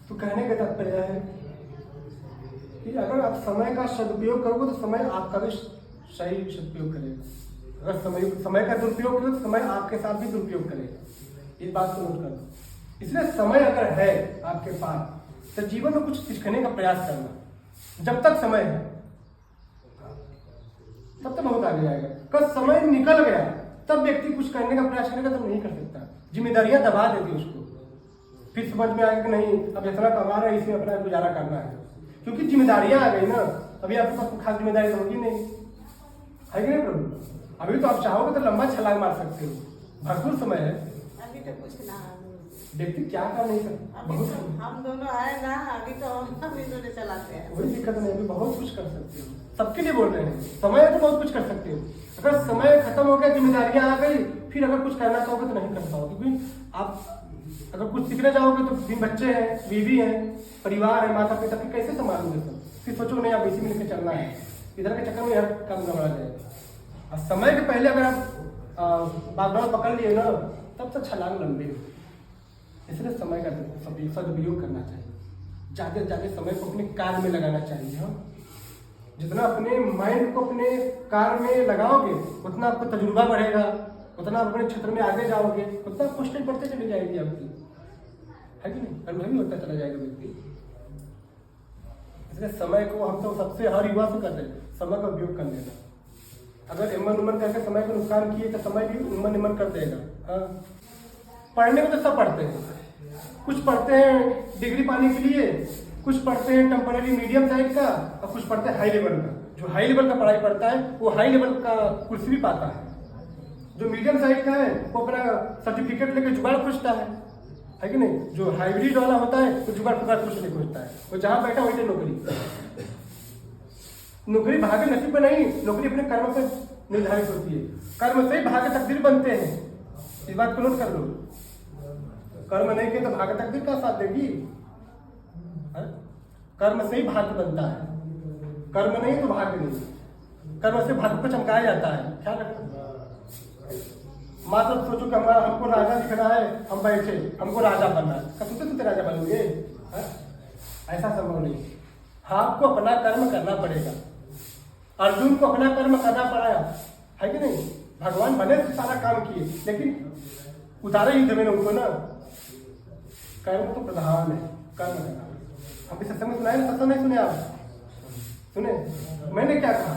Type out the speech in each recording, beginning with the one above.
तो कहने का तात्पर्य है कि अगर आप समय का सदुपयोग करोगे तो समय आपका भी सही सदुपयोग करेगा। अगर समय का दुरुपयोग करोगे तो समय आपके साथ भी दुरुपयोग करेगा। इस बात को नोट कर दो। इसलिए समय अगर है आपके पास तो जीवन में कुछ सीखने का प्रयास करना। जब तक समय है तब तक बहुत आगे जाएगा। कल समय निकल गया तब व्यक्ति कुछ करने का प्रयास करेगा तो नहीं कर सकता। जिम्मेदारियां दबा देती उसको। फिर समझ में आएगा कि नहीं अब इतना कमा रहे इसमें अपना गुजारा करना है, क्योंकि जिम्मेदारियां आ गई ना। अभी आपके पास खास जिम्मेदारी तो होगी नहीं, है कि नहीं प्रभु? अभी तो आप चाहोगे तो लंबा छलांग मार सकते हो, भरपूर समय है। अभी तो कुछ ना व्यक्ति क्या कर नहीं सकता, बहुत तो हम दोनों आए ना, अभी तो हम ही दोनों चलाते हैं। कोई दिक्कत नहीं, अभी बहुत कुछ कर सकते हो। सबके लिए बोल रहे हैं, समय है तो बहुत कुछ कर सकते हो। अगर समय खत्म हो गया, जिम्मेदारियां आ गई, फिर अगर कुछ करना चाहोगे तो नहीं कर पाओगे। क्योंकि आप अगर कुछ सीखना चाहोगे तो भी बच्चे हैं, बीवी है, परिवार है, माता पिता, फिर कैसे संभालोगे सब? फिर सोचो नहीं आप इसी में लेकर चलना है, इधर के चक्कर में हर काम गड़बड़ा जाएगा। और समय के पहले अगर आप बागबान पकड़ लिए ना तब तो छलांग लंबी हो। इसलिए समय का सदुपयोग करना चाहिए। ज़्यादा से ज़्यादा समय को अपने कार्य में लगाना चाहिए। हाँ, जितना अपने माइंड को अपने कार्य में लगाओगे उतना आपका तजुर्बा बढ़ेगा, उतना आप अपने क्षेत्र में आगे जाओगे, उतना पोस्टेज बढ़ते चली जाएगी आपकी, है कि नहीं? अनुभवी होता चला जाएगा व्यक्ति। इसलिए समय को हम तो सबसे हर युवा से कहते हैं समय का उपयोग कर लेना। अगर इमन उमन करके समय को नुकसान किए तो समय भी इमन इमन कर देगा। हाँ, पढ़ने में तो सब पढ़ते हैं, कुछ पढ़ते हैं डिग्री पाने के लिए, कुछ पढ़ते हैं टेम्पररी मीडियम साइड का, और कुछ पढ़ते हैं हाई लेवल का। जो हाई लेवल का पढ़ाई पढ़ता है वो हाई लेवल का कुर्सी भी पाता है। जो मीडियम साइड का है वो अपना सर्टिफिकेट लेकर जुगाड़ खोजता है कि नहीं? जो हाइब्रिड वाला होता है वो जुगाड़ फुगाड़ कुछ नहीं खोजता है, वो जहां बैठा वहीं नौकरी। नौकरी भाग्य नसीब में नहीं, नौकरी अपने कर्म से निर्धारित होती है। कर्म से ही भाग्य तकदीर बनते हैं, इस बात को नोट कर लो। कर्म नहीं किया तो भाग्य तकदीर का साथ देगी? कर्म से ही भाग्य बनता है, कर्म नहीं तो भाग्य नहीं। कर्म से भाग्य को चमकाया जाता है, ख्याल रखना। मात्र सोचो कि हमको राजा दिखना है, हम बैठे, हमको राजा बनना है, कब तुमसे राजा बनोगे? ऐसा संभव नहीं। आपको अपना कर्म करना पड़ेगा। अर्जुन को अपना कर्म करना पड़ा है कि नहीं? भगवान बने से सारा काम किए, लेकिन उतारे युद्ध में उनको ना। कर्म तो प्रधान है, कर्म करना। हम इस सत्संग में सुनाए ना, सत्संग नहीं सुने आप? सुने? मैंने क्या कहा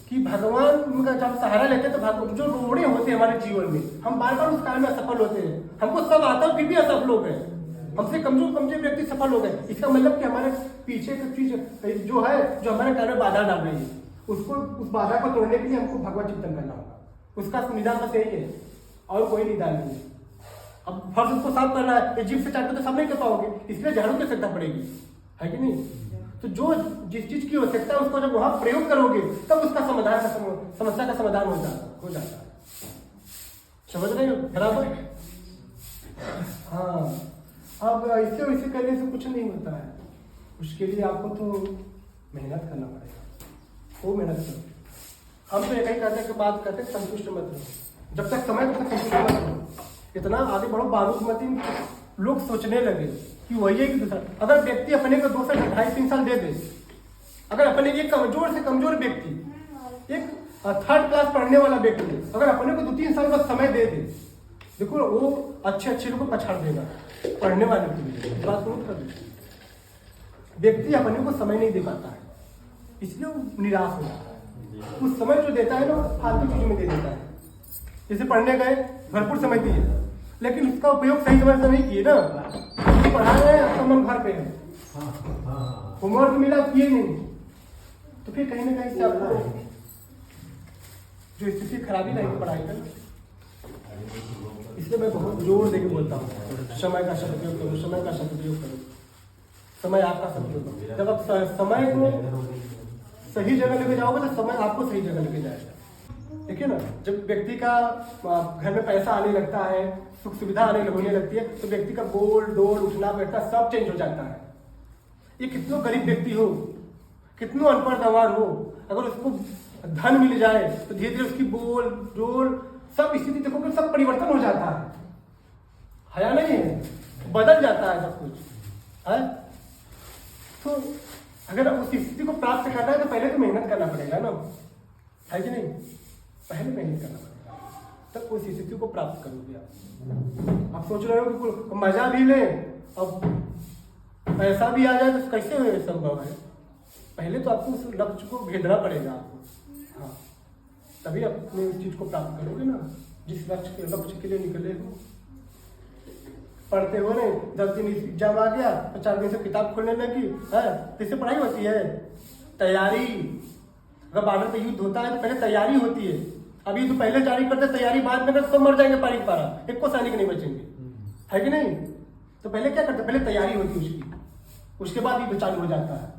कि भगवान का जब सहारा लेते तो भगवान जो रोड़े होते हैं हमारे जीवन में, हम बार बार उस कार्य में असफल होते हैं। हमको सब आता है फिर भी असफल हो गए, हमसे कमजोर व्यक्ति सफल हो गए। इसका मतलब कि हमारे पीछे की चीज जो है, जो हमारे कार्य में बाधा डाल रही है, उसको उस बाधा को तोड़ने के लिए हमको भगवत चिंतन करना होगा। उसका निदान बस यही है, और कोई निदान नहीं है। अब फर्श उसको साफ करना है, जीभ से चाटते तो सब नहीं कर पाओगे, इसलिए झाड़ू की आवश्यकता पड़ेगी, है कि नहीं? तो जो जिस चीज की आवश्यकता है उसको जब वहां प्रयोग करोगे तब उसका समाधान का समस्या का समाधान हो जाता है। समझ रहे हो? बराबर? हाँ, अब ऐसे वैसे करने से कुछ नहीं होता है। उसके लिए आपको तो मेहनत करना पड़ेगा, खूब मेहनत करो। हम तो एक ही कहते हैं कि बात करते हैं संतुष्ट मत रहो, जब तक समय तक संतुष्ट मत रहो। इतना आगे बढ़ो बारूदमती लोग सोचने लगे कि वही है कि दूसरा। अगर व्यक्ति अपने को 2 साल 2.5-3 साल दे दे, अगर अपने एक कमजोर से कमजोर व्यक्ति, एक 3rd क्लास पढ़ने वाला व्यक्ति अगर अपने को 2-3 साल बस समय दे दे, देखो वो अच्छे लोगों को पछाड़ देगा पढ़ने वाले के लिए। बात नोट कर लो। व्यक्ति अपने को समय नहीं दे पाता है, इसलिए वो निराश हो जाता है। उस समय जो देता है ना फालतू चीजों में दे देता है। जैसे पढ़ने गए, भरपूर समय दिए, लेकिन उसका उपयोग सही समय से नहीं किए ना। पढ़ा रहे हैं, आपका मन घर पे है, होमवर्क मिला किए नहीं, तो फिर कहीं ना कहीं से आपको जो स्थिति खराबी रहेगी पढ़ाई का। इसलिए मैं बहुत जोर देके बोलता हूँ, समय का सदुपयोग करो, समय का सदुपयोग करो। समय आपका सदुपयोग करो। जब आप समय को सही जगह लेके जाओगे तो समय आपको सही जगह लेके जाएगा। देखिए ना, जब व्यक्ति का घर में पैसा आने लगता है, सुख सुविधा होने लगती है, तो व्यक्ति का बोल डोल उठना बैठना सब चेंज हो जाता है। ये कितना गरीब व्यक्ति हो, कितना अनपढ़ गंवार हो, अगर उसको धन मिल जाए तो धीरे धीरे उसकी बोल डोल सब स्थिति देखोगे सब परिवर्तन हो जाता है। हया नहीं है, बदल जाता है सब कुछ। है। तो अगर उस स्थिति को प्राप्त करना है तो पहले तो मेहनत करना पड़ेगा ना, है कि नहीं? पहले मेहनत करना पड़ेगा, तब उस स्थिति को प्राप्त करोगे आप। आप सोच रहे हो कि मजा भी ले अब पैसा भी आ जाए तो कैसे संभव है? पहले तो आपको उस लक्ष्य को भेदना पड़ेगा आपको, हाँ, तभी अपने उस चीज को प्राप्त करोगे ना, जिस लक्ष्य के लिए निकले हो। पढ़ते हो नहीं, 10 दिन एग्जाम आ गया तो 4 दिन से किताब खोलने लगी है, तो इससे पढ़ाई होती है? तैयारी, अगर बॉर्डर पे युद्ध होता है तो पहले तैयारी होती है। अभी तो पहले जारी करते, तैयारी बाद में करते, तो मर जाएंगे पारी पारा, एक को सैनिक नहीं बचेंगे, है कि नहीं? तो पहले क्या करते, पहले तैयारी होती है उसकी, उसके बाद युद्ध चालू हो जाता है।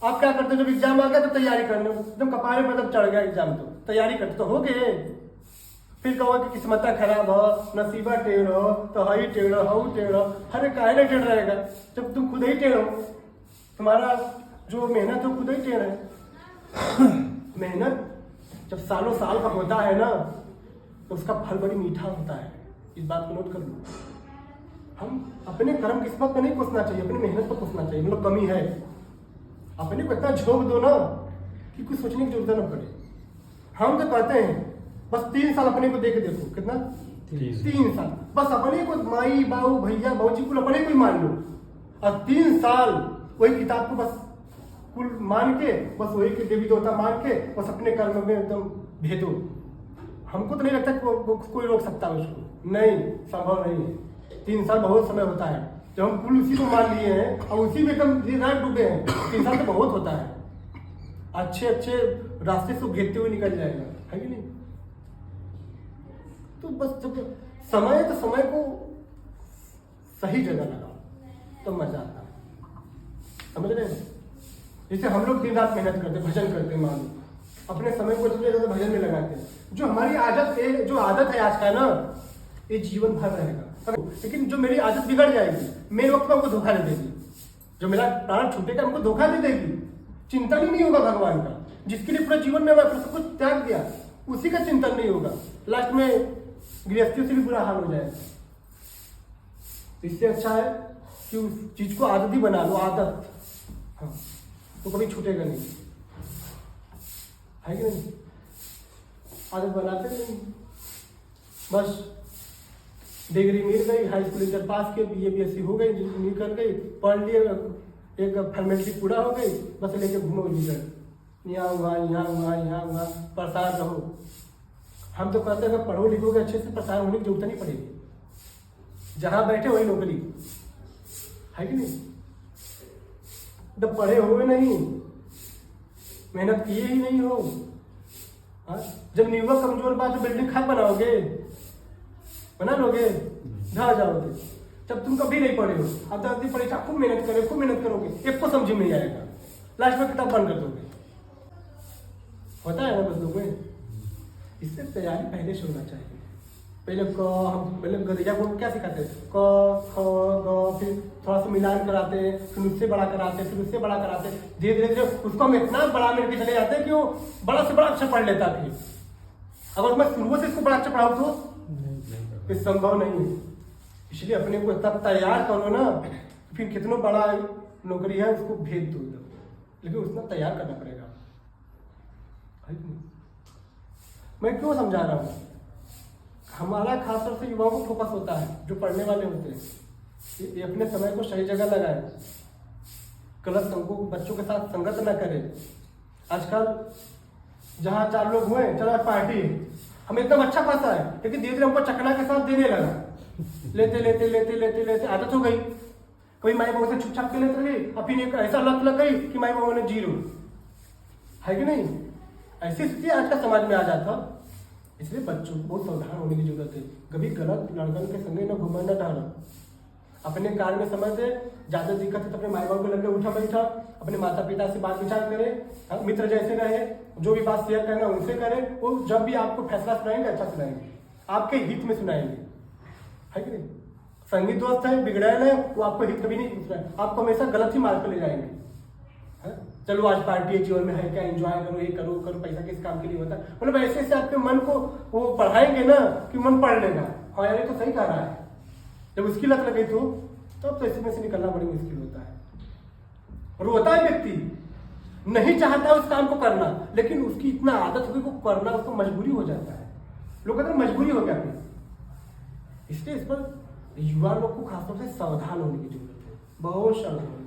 आप क्या करते हो, जब एग्जाम आ गया तो तैयारी करने, एकदम कपारे पर जब चढ़ गया एग्जाम तो तैयारी करते तो हो गए, फिर कहो कि किस्मत खराब हो, नसीबा टेढ़ हो, तो हई टेढ़ हो, टेढ़ हो। अरे काहे नहीं टेढ़ रहेगा जब तुम खुद ही टेढ़ हो, तुम्हारा जो मेहनत हो खुद ही टेढ़ है। मेहनत जब सालों साल का होता है ना तो उसका फल बड़ी मीठा होता है, इस बात को नोट कर लो। हम अपने कर्म किस्मत पे नहीं कोसना चाहिए, अपनी मेहनत पे कोसना चाहिए। मतलब कमी है, अपने को इतना झोंक दो ना कि कुछ सोचने की जरूरत ना पड़े। हम तो कहते हैं बस 3 साल अपने को दे के देखो, कितना 3 साल, बस अपने को माई बाबू भैया भाजी कुल अपने को ही मान लो, और 3 साल वही किताब को बस कुल मान के, बस वही के देवी देवता मान के बस अपने कर्म में एकदम भेदो। हमको तो नहीं लगता कि कोई रोक सकता है उसको, नहीं, संभव नहीं है। 3 साल बहुत समय होता है, जब हम कुल उसी को मान लिए हैं और उसी में एकदम दिन रात डूबे हैं, 3 साल तो बहुत होता है। अच्छे अच्छे रास्ते से घेरते हुए निकल जाएगा, है कि नहीं? तो बस जब समय तो समय को सही जगह लगाओ तो मजा आता है, समझ रहे हैं? जैसे हम लोग दिन रात मेहनत करते, भजन करते, मान लो अपने समय को सबसे ज्यादा भजन में लगाते हैं। जो हमारी आदत है, जो आदत है आज का ना, ये जीवन भर रहेगा। लेकिन जो मेरी आदत बिगड़ जाएगी, मेरे वक्त में हमको धोखा दे देगी, जो मेरा प्राण छूटेगा हमको धोखा दे देगी। चिंतन ही नहीं होगा भगवान का, जिसके लिए पूरा जीवन में मैं सब कुछ त्याग दिया, उसी का चिंतन नहीं होगा। लास्ट में गृहस्थियों से भी बुरा हाल हो जाएगा। इससे अच्छा है कि उस चीज को आदत ही बना लो, आदत, हाँ, तो कभी छूटेगा नहीं, है कि नहीं? आदत बनाते नहीं, बस डिग्री मिल गई, हाई स्कूल इंटर पास किए, BA BSc हो गई, निकल गई, पढ़ लिए, एक फॉर्मेलिटी पूरा हो गई, बस लेके घूमो लीडर, यहाँ हुआ, यहाँ हुआ, यहाँ हुआ, परेशान रहो। हम तो कहते हैं अगर पढ़ो लिखोगे अच्छे से, परेशान होने की जरूरत नहीं पड़ेगी, जहां बैठे वही नौकरी, है कि नहीं? जब पढ़े हुए नहीं, मेहनत किए ही नहीं हो, हाँ? जब नींव कमजोर बात तो बिल्डिंग खाक बनाओगे, बना लोगे, ढह जाओगे। जब तुम कभी नहीं पढ़े हो, अब 10 दिन परीक्षा खूब मेहनत करोगे, खूब मेहनत करोगे, एक को समझ में नहीं आएगा, लास्ट में किताब बंद कर दोगे। होता है ना बच्चों में? इससे तैयारी पहले से होना चाहिए। पहले हम पहले गधैया को क्या सिखाते हैं, क ख ग, फिर थोड़ा सा मिलान कराते हैं, फिर उससे बड़ा कराते हैं, फिर उससे बड़ा कराते हैं, धीरे धीरे धीरे उसको हम इतना बड़ा मिलके चले जाते हैं कि वो बड़ा से बड़ा अक्षर पढ़ लेता है। अगर मैं शुरू से इसको बड़ा अक्षर पढ़ाऊँ तो ये संभव नहीं है। इसलिए अपने को तब तैयार करो ना, फिर कितना बड़ा नौकरी है उसको भेज दो, लेकिन उतना तैयार करना पड़ेगा। मैं क्यों समझा रहा हूँ? हमारा खासतौर से युवाओं को फोकस होता है, जो पढ़ने वाले होते हैं, ये अपने समय को सही जगह लगाए, गलत संगों बच्चों के साथ संगत न करें। आजकल जहाँ 4 लोग हुए, चलो आज पार्टी है, हमें एकदम अच्छा खासा है, लेकिन धीरे धीरे हमको चकना के साथ देने लगा, लेते लेते लेते लेते लेते आदत हो गई। कभी माई बाबू से छुप छाप के लेते गई, और फिर ऐसा लत लग गई कि माई बाबू ने 0, है कि नहीं? ऐसी स्थिति आज का समाज में आ जाता। इसलिए बच्चों को बहुत सावधान होने की जरूरत है। कभी गलत लड़कन के संगे न घूमना, न टहलो, अपने कार्य में समय दे। ज्यादा दिक्कत है तो अपने माई बाप को लगे उठा बैठा, अपने माता पिता से बात विचार करें, मित्र जैसे रहे, जो भी बात शेयर करना उनसे करें। वो जब भी आपको फैसला सुनाएंगे अच्छा सुनाएंगे, आपके हित में सुनाएंगे, है कि नहीं? संगी दोस्त है, बिगड़ैल है, वो आपको हित कभी नहीं सुनाए, आपको हमेशा गलत ही मार्ग पर ले जाएंगे। चलो आज पार्टी है, जीवन में है क्या, एंजॉय करो, ये करो करो, पैसा किस काम के लिए होता है। मतलब ऐसे से आपके मन को वो पढ़ाएंगे ना कि मन पढ़ लेगा, हाँ यार ये तो सही कह रहा है। जब उसकी लत लगे तो तो इसमें से निकलना बड़ी मुश्किल होता है। रोता है व्यक्ति, नहीं चाहता उस काम को करना, लेकिन उसकी इतना आदत हो गई वो करना उसको मजबूरी हो जाता है। लोग कहते हैं मजबूरी हो गया फिर। इसलिए इस पर युवा लोग को खासतौर से सावधान होने की जरूरत है, बहुत सावधान।